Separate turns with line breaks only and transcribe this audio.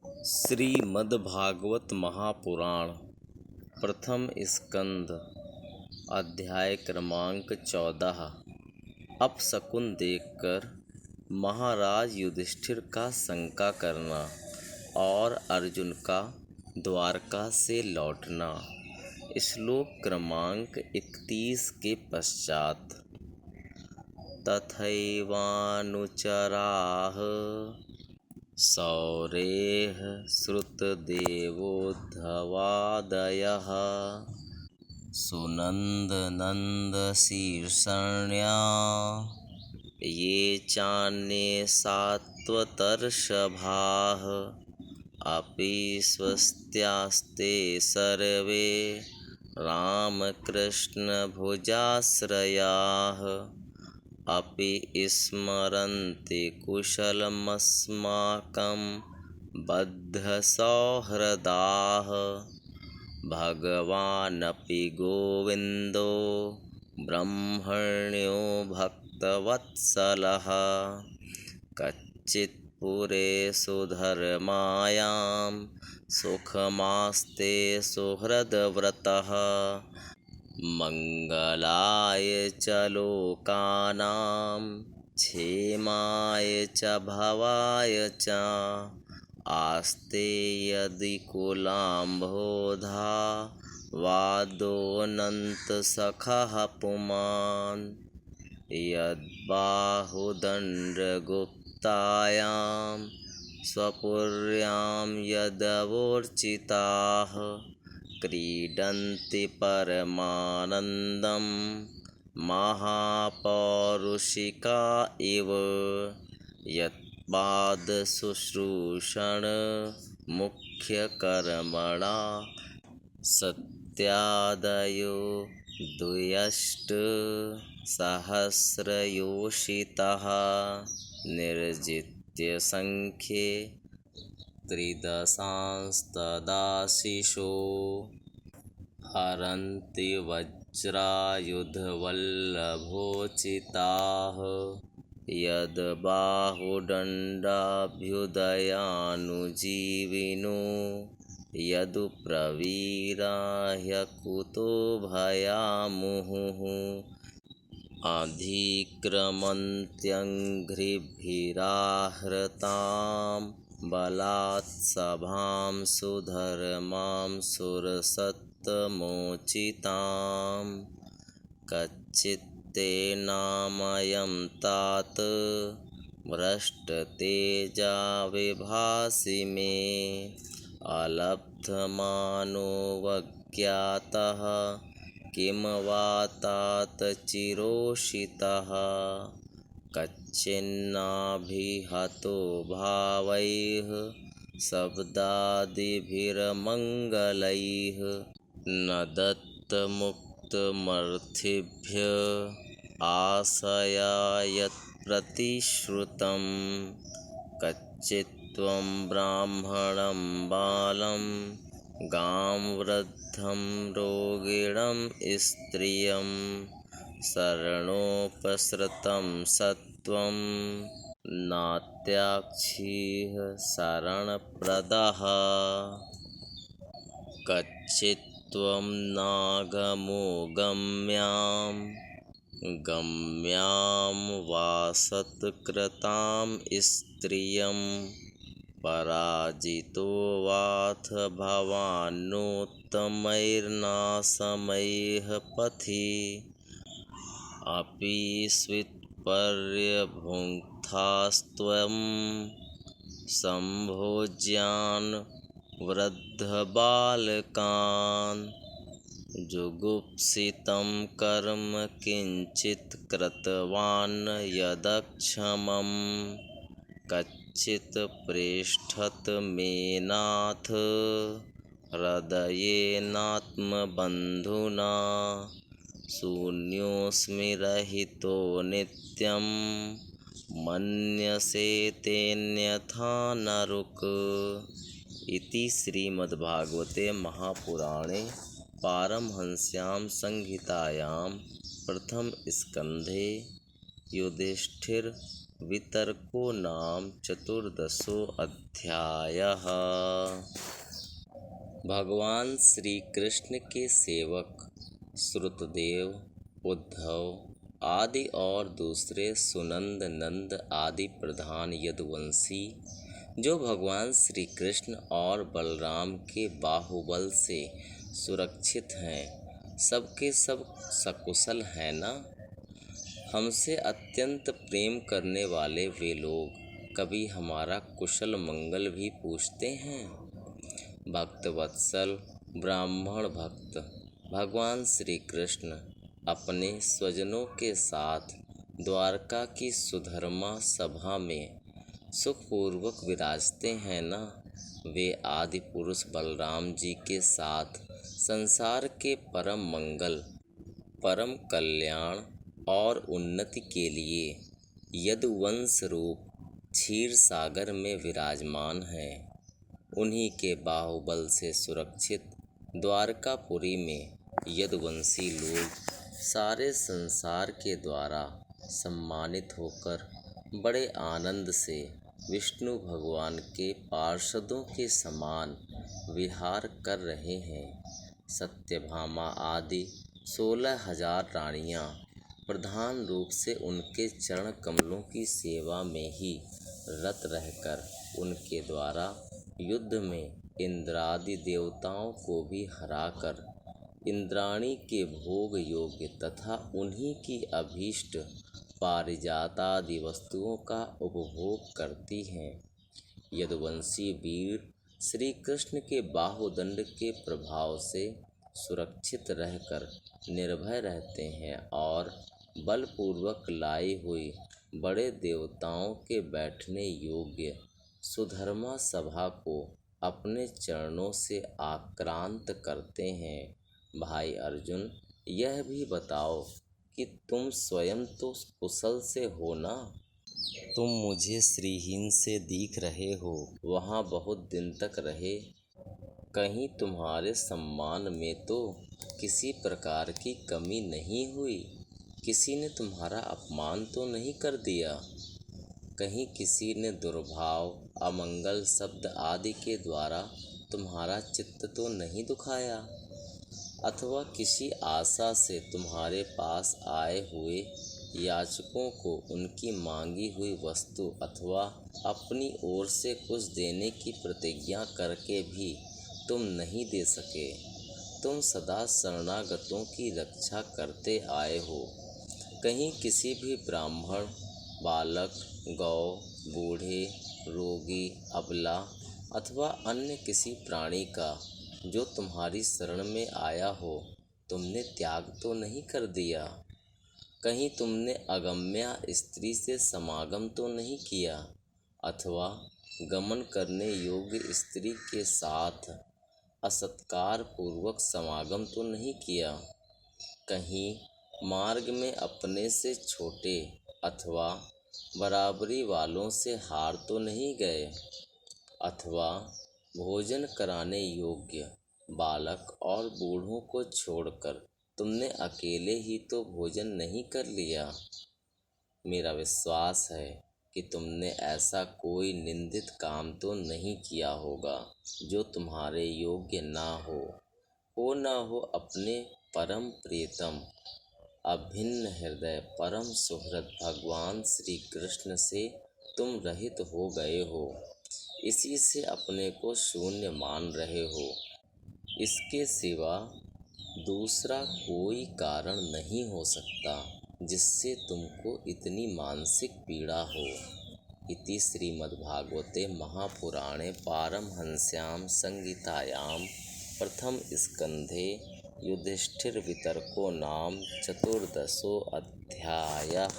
श्रीमद्भागवत महापुराण प्रथम स्कंद अध्याय क्रमांक 14। अपशकुन देखकर महाराज युधिष्ठिर का शंका करना और अर्जुन का द्वारका से लौटना। श्लोक क्रमांक 31 के पश्चात। तथैवानुचराः सौरेः श्रुतदेवोद्धवादयः सुनन्दनन्दशीर्षण्या ये चान्ये सात्वतर्षभाः अपि स्वस्त्यास्ते सर्वे रामकृष्णभुजाश्रयाः अपि स्मरन्ति कुशलमस्माकं बद्धसौहृदाः भगवानपि गोविन्दो ब्रह्मण्यो भक्तवत्सलः कच्चित्पुरे सुधर्मायां सुखमास्ते सुहृदव्रतः मङ्गलाय च लोकानां क्षेमाय च भवाय च आस्ते यदि कुलाम्भोधा वादोऽनन्तसखः पुमान् यद्बाहुदण्डगुप्तायां स्वपुर्यां यदवोर्चिताः क्रीडन्ति परमानन्दं महापौरुषिका इव यत्पादशुश्रूषण मुख्यकर्मणा सत्यादयो द्व्यष्टसहस्रयोषितः निर्जित्य संख्ये त्रिदशांस्तदाशिषो हरन्ति वज्रायुधवल्लभोचिताः यद्बाहुदण्डाभ्युदयानुजीविनो यदुप्रवीरा ह्यकुतो भयामुहुः अधिक्रमन्त्यङ्घ्रिभिराहृतां बलात् सभां सुधर्मां सुरसत्तमोचितां कच्चित्तेनामयं तात भ्रष्टतेजा विभासि मे अलब्धमानोऽवज्ञातः किं वा तात चिरोषितः कच्चिन्नाभिहतो भावैः शब्दादिभिर्मङ्गलैः न दत्तमुक्तमर्थिभ्यः आशया यत्प्रतिश्रुतं कच्चित्त्वं ब्राह्मणं बालं गां वृद्धं रोगिणं स्त्रियं शरणोपसृतं सत्वं नात्याक्षिः शरणप्रदः कच्चित्त्वं नागमो गम्यां वा सत्कृतां स्त्रियं पराजितो वाथ भवान्नोत्तमैर्नाशमैः पथि अपि स्वित्पर्यभुङ्क्तास्त्वं सम्भोज्यान् वृद्धबालकान् जुगुप्सितं कर्म किञ्चित् कृतवान् यदक्षमं कच्चित् पृष्ठत् मे नाथ हृदयेनात्मबन्धुना शून्योऽस्मि रहितो नित्यं मन्यसे तेऽन्यथा नरुक्। इति श्रीमद्भागवते महापुराणे पारमहंस्यां संहितायां प्रथम स्कन्धे युधिष्ठिर वितर्को नाम चतुर्दशोऽध्यायः। भगवान श्री कृष्ण के सेवक श्रुतदेव, उद्धव आदि और दूसरे सुनंद, नंद आदि प्रधान यदुवंशी जो भगवान श्री कृष्ण और बलराम के बाहुबल से सुरक्षित हैं, सबके सब सकुशल हैं ना। हमसे अत्यंत प्रेम करने वाले वे लोग कभी हमारा कुशल मंगल भी पूछते हैं। भक्त वत्सल ब्राह्मण भक्त भगवान श्री कृष्ण अपने स्वजनों के साथ द्वारका की सुधर्मा सभा में सुखपूर्वक विराजते हैं ना। वे आदि पुरुष बलराम जी के साथ संसार के परम मंगल, परम कल्याण और उन्नति के लिए यदुवंश रूप क्षीर सागर में विराजमान हैं। उन्हीं के बाहुबल से सुरक्षित द्वारकापुरी में यदुवंशी लोग सारे संसार के द्वारा सम्मानित होकर बड़े आनंद से विष्णु भगवान के पार्षदों के समान विहार कर रहे हैं। सत्यभामा आदि 16,000 रानियां प्रधान रूप से उनके चरण कमलों की सेवा में ही रत रहकर उनके द्वारा युद्ध में इंद्रादि देवताओं को भी हराकर इंद्राणी के भोग योग्य तथा उन्हीं की अभीष्ट पारिजातादि वस्तुओं का उपभोग करती हैं। यदुवंशी वीर श्री कृष्ण के बाहुदंड के प्रभाव से सुरक्षित रहकर निर्भय रहते हैं और बलपूर्वक लाई हुई बड़े देवताओं के बैठने योग्य सुधर्मा सभा को अपने चरणों से आक्रांत करते हैं। भाई अर्जुन, यह भी बताओ कि तुम स्वयं तो कुशल से हो ना। तुम मुझे श्रीहीन से दिख रहे हो, वहाँ बहुत दिन तक रहे, कहीं तुम्हारे सम्मान में तो किसी प्रकार की कमी नहीं हुई, किसी ने तुम्हारा अपमान तो नहीं कर दिया, कहीं किसी ने दुर्भाव, अमंगल शब्द आदि के द्वारा तुम्हारा चित्त तो नहीं दुखाया, अथवा किसी आशा से तुम्हारे पास आए हुए याचकों को उनकी मांगी हुई वस्तु अथवा अपनी ओर से कुछ देने की प्रतिज्ञा करके भी तुम नहीं दे सके। तुम सदा शरणागतों की रक्षा करते आए हो, कहीं किसी भी ब्राह्मण, बालक, गौ, बूढ़े, रोगी, अबला अथवा अन्य किसी प्राणी का जो तुम्हारी शरण में आया हो तुमने त्याग तो नहीं कर दिया, कहीं तुमने अगम्या स्त्री से समागम तो नहीं किया, अथवा गमन करने योग्य स्त्री के साथ असत्कार पूर्वक समागम तो नहीं किया, कहीं मार्ग में अपने से छोटे अथवा बराबरी वालों से हार तो नहीं गए, अथवा भोजन कराने योग्य बालक और बूढ़ों को छोड़कर तुमने अकेले ही तो भोजन नहीं कर लिया। मेरा विश्वास है कि तुमने ऐसा कोई निंदित काम तो नहीं किया होगा जो तुम्हारे योग्य ना हो अपने परम प्रियतम अभिन्न हृदय परम सुहृद भगवान श्री कृष्ण से तुम रहित हो गए हो, इसी से अपने को शून्य मान रहे हो, इसके सिवा दूसरा कोई कारण नहीं हो सकता जिससे तुमको इतनी मानसिक पीड़ा हो। इति श्रीमद्भागवते महापुराणे पारमहंस्यां संहितायां प्रथम स्कंधे युधिष्ठिर वितर्को नाम चतुर्दशोऽध्यायः।